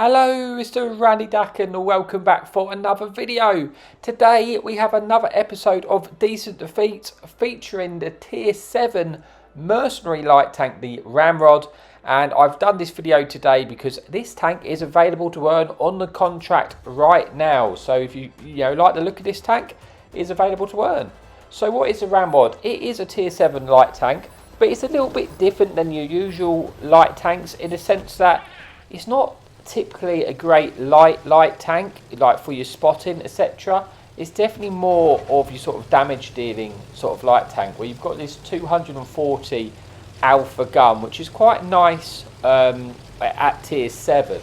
Hello, Mr. Randy Duck, and welcome back for another video. Today we have another episode of Decent Defeats featuring the Tier 7 mercenary light tank, the RamRod. And I've done this video today because this tank is available to earn on the contract right now. So if you like the look of this tank, it is available to earn. So what is a RamRod? It is a Tier 7 light tank, but it's a little bit different than your usual light tanks in the sense that it's not typically a great light tank like for your spotting, etc. It's definitely more of your sort of damage dealing sort of light tank, where you've got this 240 alpha gun, which is quite nice at tier 7.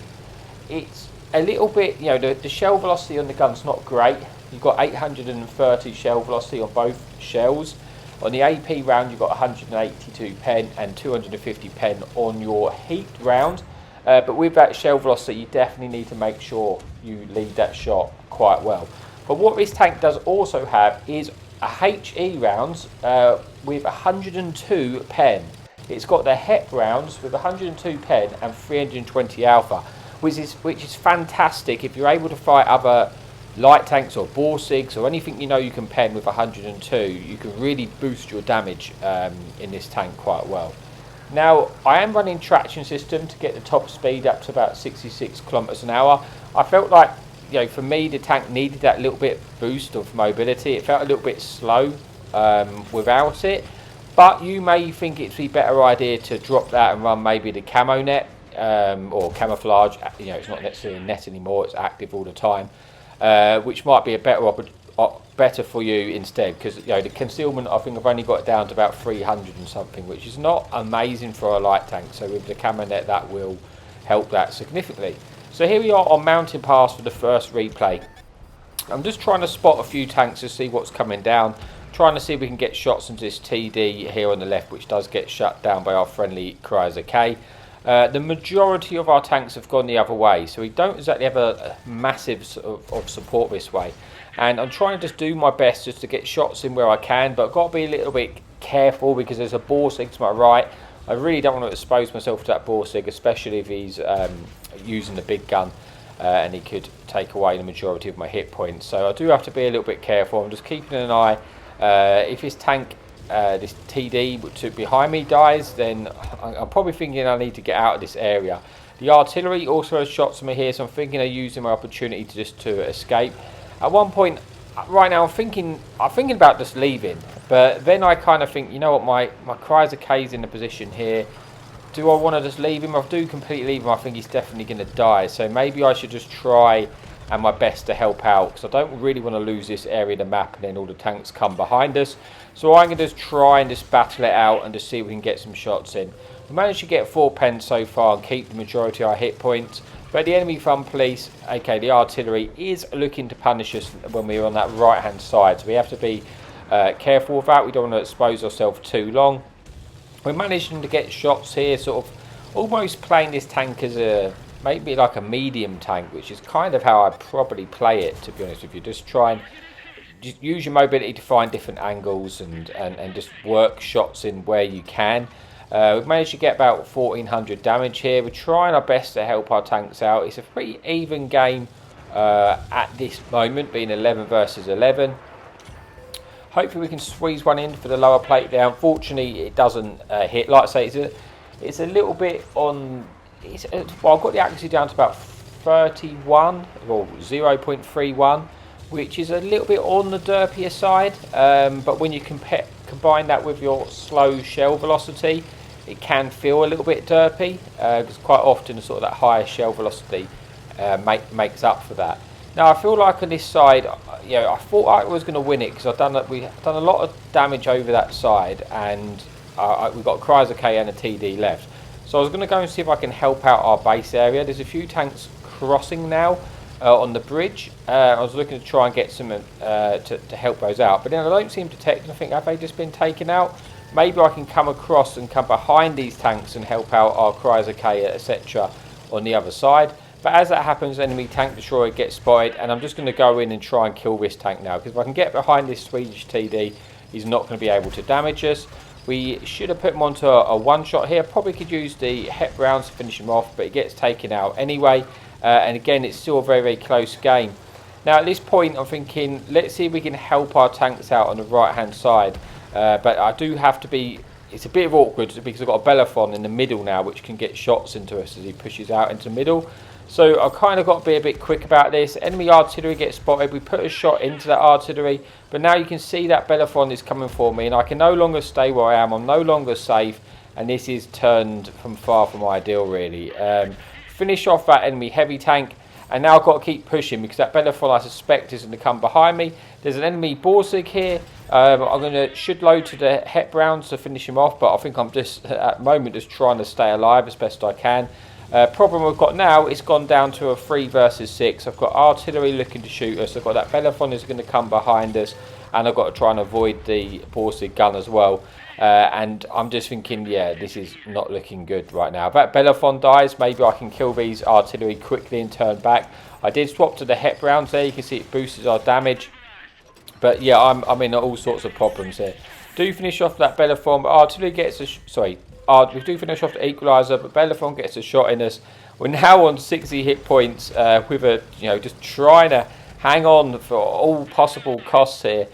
It's a little bit, the shell velocity on the gun's not great. You've got 830 shell velocity on both shells. On the AP round you've got 182 pen and 250 pen on your heat round. But with that shell velocity, you definitely need to make sure you lead that shot quite well. But what this tank does also have is a HE rounds with 102 pen. It's got the HEP rounds with 102 pen and 320 alpha, which is fantastic if you're able to fight other light tanks or Borsigs or anything you can pen with 102. You can really boost your damage in this tank quite well. Now, I am running traction system to get the top speed up to about 66 kilometers an hour. I felt like, for me, the tank needed that little bit boost of mobility. It felt a little bit slow without it. But you may think it's a better idea to drop that and run maybe the camo net or camouflage. It's not necessarily a net anymore, it's active all the time, which might be a better for you instead, because the concealment, I think I've only got it down to about 300 and something, which is not amazing for a light tank. So with the camo net, that will help that significantly. So here we are on Mountain Pass for the first replay. I'm just trying to spot a few tanks to see what's coming down, trying to see if we can get shots into this TD here on the left, which does get shut down by our friendly Chrysler K. The majority of our tanks have gone the other way, so we don't exactly have a massive sort of support this way. And I'm trying to just do my best just to get shots in where I can, but I've got to be a little bit careful because there's a Borsig to my right. I really don't want to expose myself to that Borsig, especially if he's using the big gun and he could take away the majority of my hit points. So I do have to be a little bit careful. I'm just keeping an eye. If this tank, this TD to behind me dies, then I'm probably thinking I need to get out of this area. The artillery also has shots at me here, so I'm thinking of using my opportunity to escape. At one point, right now, I'm thinking about just leaving, but then I kind of think, what, my Chrysler K's in the position here. Do I want to just leave him? If I do completely leave him, I think he's definitely going to die. So maybe I should just try and my best to help out, because I don't really want to lose this area of the map and then all the tanks come behind us. So I'm going to just try and just battle it out and just see if we can get some shots in. We managed to get 4 pens so far and keep the majority of our hit points. But the enemy fun police, aka the artillery, is looking to punish us when we're on that right hand side. So we have to be careful with that. We don't want to expose ourselves too long. We're managing to get shots here, sort of almost playing this tank as maybe like a medium tank, which is kind of how I probably play it, to be honest with you. Just try and just use your mobility to find different angles and just work shots in where you can. We've managed to get about 1400 damage here. We're trying our best to help our tanks out. It's a pretty even game at this moment, being 11 versus 11. Hopefully we can squeeze one in for the lower plate there. Unfortunately, it doesn't hit. Like I say, it's a little bit on... well, I've got the accuracy down to about 31 or 0.31, which is a little bit on the derpier side. But when you combine that with your slow shell velocity, it can feel a little bit derpy, because quite often sort of that higher shell velocity makes up for that. Now I feel like on this side, I thought I was going to win it, because we've done a lot of damage over that side, and we've got a Chrysler K and a TD left. So I was going to go and see if I can help out our base area. There's a few tanks crossing now on the bridge. I was looking to try and get some to help those out, but then I don't seem to detect them. I think, have they just been taken out? Maybe I can come across and come behind these tanks and help out our Chrysler K, etc. on the other side. But as that happens, enemy tank destroyer gets spotted, and I'm just going to go in and try and kill this tank now, because if I can get behind this Swedish TD, he's not going to be able to damage us. We should have put him onto a one-shot here. Probably could use the HEP rounds to finish him off, but he gets taken out anyway. and again, it's still a very, very close game. Now at this point I'm thinking, let's see if we can help our tanks out on the right hand side, but I do have to be, it's a bit of awkward because I've got a Bellerophon in the middle now which can get shots into us as he pushes out into the middle. So I've kind of got to be a bit quick about this. Enemy artillery gets spotted, we put a shot into that artillery, but now you can see that Bellerophon is coming for me and I can no longer stay where I am, I'm no longer safe, and this is turned from far from ideal really. Finish off that enemy heavy tank. And now I've got to keep pushing because that Bellerophon I suspect is going to come behind me. There's an enemy Borsig here. I'm going to should load to the Hep rounds to finish him off, but I think I'm just at the moment just trying to stay alive as best I can. Problem we've got now, it's gone down to a 3 versus 6. I've got artillery looking to shoot us. I've got that Bellerophon is going to come behind us, and I've got to try and avoid the Borsig gun as well. And I'm just thinking, yeah, this is not looking good right now. If that Bellerophon dies, maybe I can kill these artillery quickly and turn back. I did swap to the Hep rounds there. You can see it boosts our damage. But yeah, I'm in all sorts of problems here. Do finish off that Bellerophon, but artillery gets a we do finish off the equalizer, but Bellerophon gets a shot in us. We're now on 60 hit points with a, just trying to hang on for all possible costs here.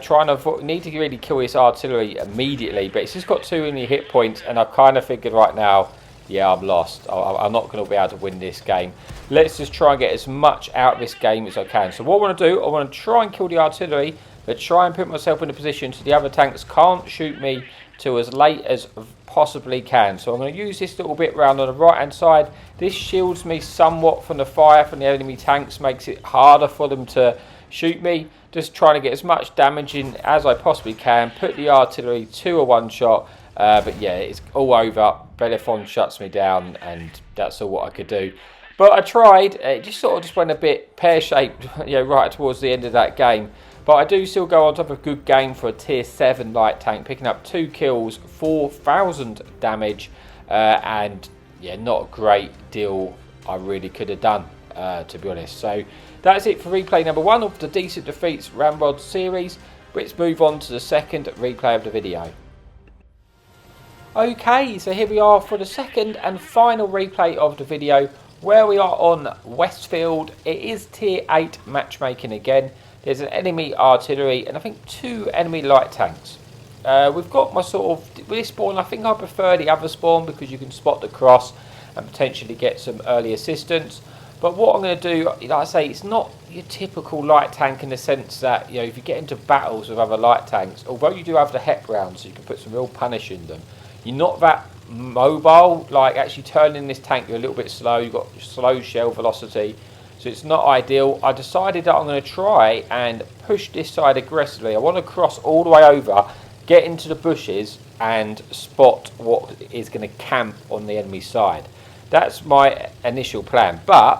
Trying to need to really kill this artillery immediately, but it's just got too many hit points, and I kind of figured right now, yeah, I'm lost. I'm not going to be able to win this game. Let's just try and get as much out of this game as I can. So what I want to do, I want to try and kill the artillery, but try and put myself in a position so the other tanks can't shoot me till as late as possibly can. So I'm going to use this little bit round on the right hand side. This shields me somewhat from the fire from the enemy tanks, makes it harder for them to shoot me. Just trying to get as much damage in as I possibly can. Put the artillery to a one shot. But yeah, it's all over. Bellerophon shuts me down, and that's all what I could do. But I tried. It just sort of just went a bit pear-shaped, right towards the end of that game. But I do still go on top of a good game for a tier 7 light tank, picking up 2 kills, 4,000 damage, and yeah, not a great deal I really could have done, to be honest. So that's it for replay number 1 of the Decent Defeats RamRod series. Let's move on to the second replay of the video. Okay, so here we are for the second and final replay of the video, where we are on Westfield. It is tier 8 matchmaking again. There's an enemy artillery and I think 2 enemy light tanks. We've got my sort of, with this spawn, I think I prefer the other spawn because you can spot the cross and potentially get some early assistance. But what I'm going to do, like I say, it's not your typical light tank in the sense that, if you get into battles with other light tanks, although you do have the Hep rounds, so you can put some real punish in them, you're not that mobile. Like actually turning this tank, you're a little bit slow, you've got slow shell velocity, so it's not ideal. I decided that I'm going to try and push this side aggressively. I want to cross all the way over, get into the bushes and spot what is going to camp on the enemy side. That's my initial plan, but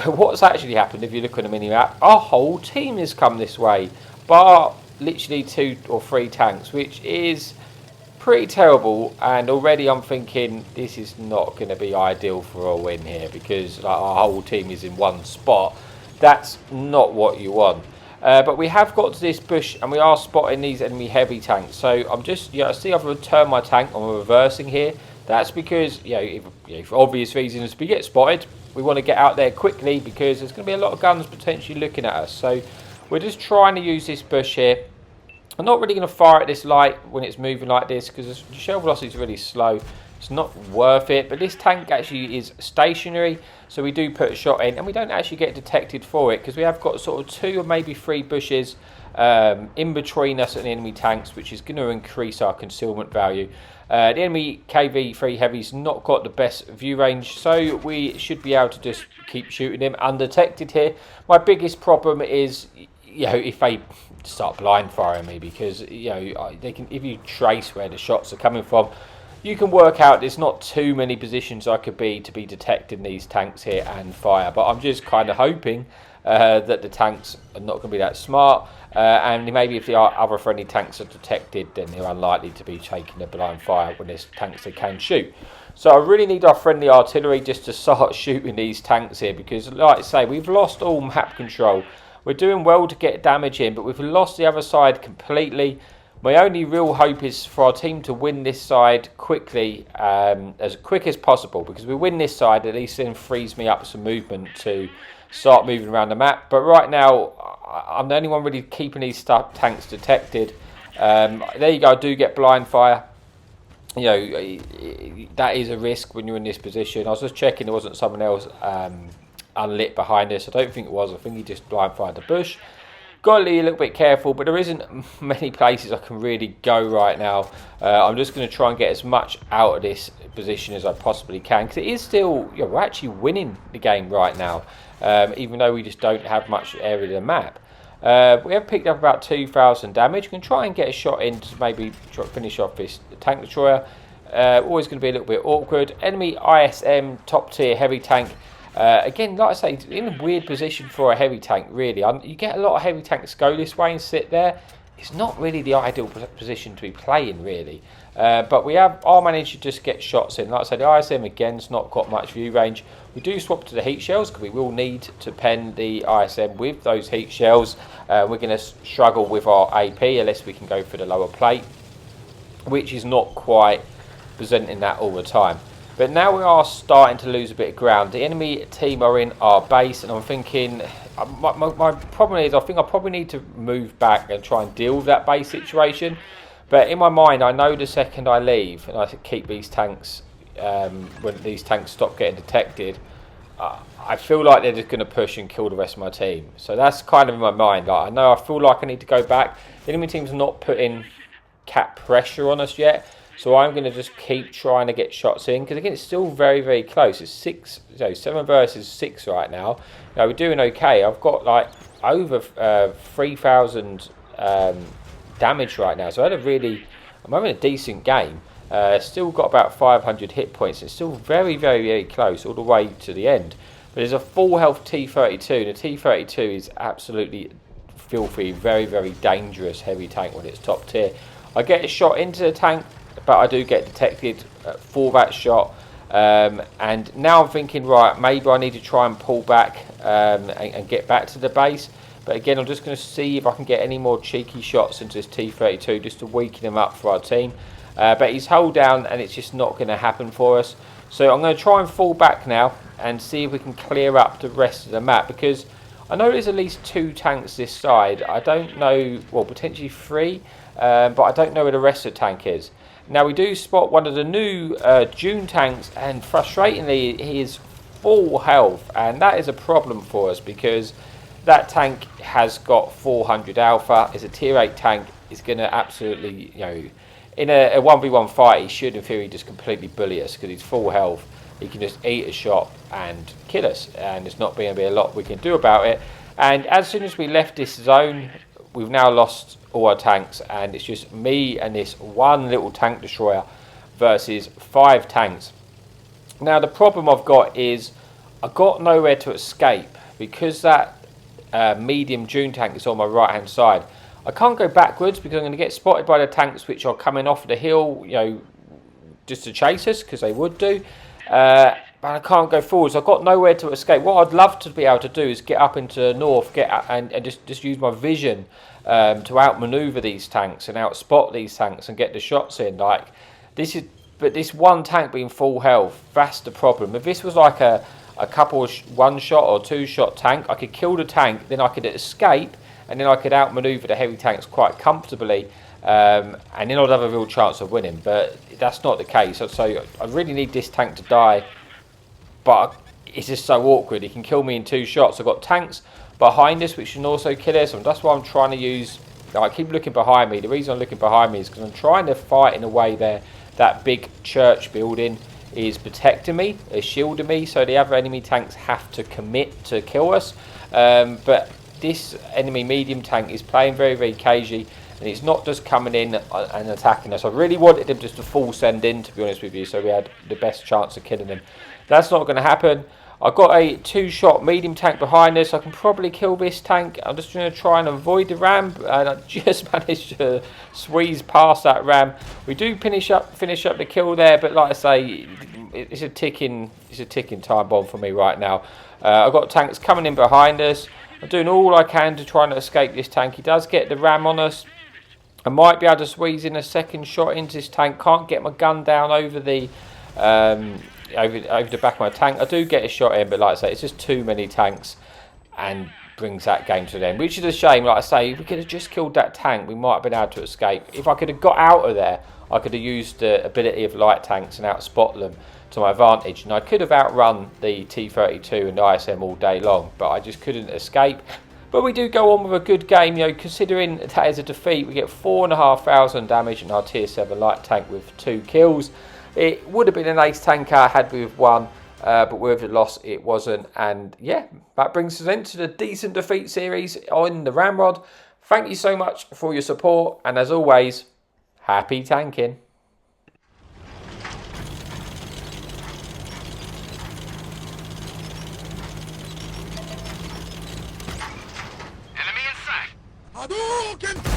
what's actually happened, if you look on the mini-map, our whole team has come this way, bar literally 2 or 3 tanks, which is pretty terrible. And already I'm thinking this is not going to be ideal for a win here, because our whole team is in one spot. That's not what you want. But we have got to this bush and we are spotting these enemy heavy tanks. So I'm just, see I've returned my tank, I'm reversing here. That's because, for obvious reasons, we get spotted, we want to get out there quickly because there's going to be a lot of guns potentially looking at us. So we're just trying to use this bush here. I'm not really going to fire at this light when it's moving like this because the shell velocity is really slow. It's not worth it. But this tank actually is stationary, so we do put a shot in and we don't actually get detected for it because we have got sort of 2 or maybe 3 bushes in between us and the enemy tanks, which is going to increase our concealment value. The enemy KV-3 Heavy's not got the best view range, so we should be able to just keep shooting him undetected here. My biggest problem is, if they start blind firing me, because they can, if you trace where the shots are coming from, you can work out there's not too many positions I could be to be detecting these tanks here and fire. But I'm just kind of hoping that the tanks are not going to be that smart, and maybe if the other friendly tanks are detected, then they're unlikely to be taking a blind fire when there's tanks they can shoot. So I really need our friendly artillery just to start shooting these tanks here, because like I say, we've lost all map control. We're doing well to get damage in, but we've lost the other side completely. My only real hope is for our team to win this side quickly, as quick as possible, because if we win this side, at least then frees me up some movement to start moving around the map. But right now, I'm the only one really keeping these tanks detected. There you go, I do get blind fire. You know, that is a risk when you're in this position. I was just checking there wasn't someone else unlit behind us. I don't think it was. I think he just blind fired the bush. Got to be a little bit careful, but there isn't many places I can really go right now. I'm just going to try and get as much out of this position as I possibly can, because it is still, you know, we're actually winning the game right now, even though we just don't have much area of the map. We have picked up about 2,000 damage. We can try and get a shot in to maybe try to finish off this tank destroyer. Always going to be a little bit awkward. Enemy ISM top tier heavy tank. Again, like I say, in a weird position for a heavy tank, really. You get a lot of heavy tanks go this way and sit there. It's not really the ideal position to be playing, really. But we are managed to just get shots in. Like I said, the ISM, again's not got much view range. We do swap to the heat shells, because we will need to pen the ISM with those heat shells. We're going to struggle with our AP unless we can go for the lower plate, which is not quite presenting that all the time. But now we are starting to lose a bit of ground. The enemy team are in our base, and I'm thinking, my problem is I think I probably need to move back and try and deal with that base situation. But in my mind, I know the second I leave and I keep these tanks, when these tanks stop getting detected, I feel like they're just going to push and kill the rest of my team. So that's kind of in my mind. Like, I know I feel like I need to go back. The enemy team's not putting cap pressure on us yet. So I'm going to just keep trying to get shots in, because again, it's still very, very close. It's 7 versus 6 right now. Now, we're doing okay. I've got like over 3,000 damage right now. So I'm having a decent game. Still got about 500 hit points. It's still very, very, very close all the way to the end. But there's a full health T32. And the T32 is absolutely filthy, very, very dangerous heavy tank when it's top tier. I get a shot into the tank, but I do get detected for that shot. And now I'm thinking, right, maybe I need to try and pull back and get back to the base. But again, I'm just going to see if I can get any more cheeky shots into this T32 just to weaken him up for our team. But he's hull down and it's just not going to happen for us. So I'm going to try and fall back now and see if we can clear up the rest of the map, because I know there's at least 2 tanks this side. I don't know, well, potentially 3, but I don't know where the rest of the tank is. Now, we do spot one of the new June tanks, and frustratingly, he is full health, and that is a problem for us, because that tank has got 400 alpha. It's a tier 8 tank. It's going to absolutely, you know, in a 1v1 fight, he should in theory just completely bully us, because he's full health. He can just eat a shot and kill us, and there's not going to be a lot we can do about it. And as soon as we left this zone, we've now lost all our tanks, and it's just me and this one little tank destroyer versus 5 tanks. Now, the problem I've got is I've got nowhere to escape, because that medium June tank is on my right hand side. I can't go backwards because I'm going to get spotted by the tanks which are coming off the hill, you know, just to chase us, because they would do. But I can't go forwards. I've got nowhere to escape. What I'd love to be able to do is get up into the north, and just use my vision to outmaneuver these tanks and outspot these tanks and get the shots in. Like but this one tank being full health, that's the problem. If this was like a couple of 1-shot or 2-shot tank, I could kill the tank, then I could escape, and then I could outmaneuver the heavy tanks quite comfortably, and then I'd have a real chance of winning. But that's not the case. So I really need this tank to die, but it's just so awkward. He can kill me in 2 shots. I've got tanks behind us which can also kill us, and that's why I'm trying to use, I keep looking behind me. The reason I'm looking behind me is because I'm trying to fight in a way there that big church building is protecting me, is shielding me, so the other enemy tanks have to commit to kill us. But this enemy medium tank is playing very, very cagey, and it's not just coming in and attacking us. I really wanted him just to full send in, to be honest with you, so we had the best chance of killing him. That's not going to happen. I've got a 2-shot medium tank behind us. I can probably kill this tank. I'm just going to try and avoid the ram, and I just managed to squeeze past that ram. We do finish up the kill there, but like I say, it's a ticking time bomb for me right now. I've got tanks coming in behind us. I'm doing all I can to try and escape this tank. He does get the ram on us. I might be able to squeeze in a second shot into this tank. Can't get my gun down over the over the back of my tank. I do get a shot in, but like I say, it's just too many tanks and brings that game to an end, which is a shame. Like I say, if we could have just killed that tank, we might have been able to escape. If I could have got out of there, I could have used the ability of light tanks and outspot them to my advantage, and I could have outrun the T-32 and ISM all day long, but I just couldn't escape. But we do go on with a good game, you know, considering that is a defeat. We get 4,500 damage in our tier 7 light tank with 2 kills. It would have been an ace tanker had we have won, but with the loss it wasn't. And yeah, that brings us into the decent defeat series on the RamRod. Thank you so much for your support, and as always, happy tanking. Hadouken!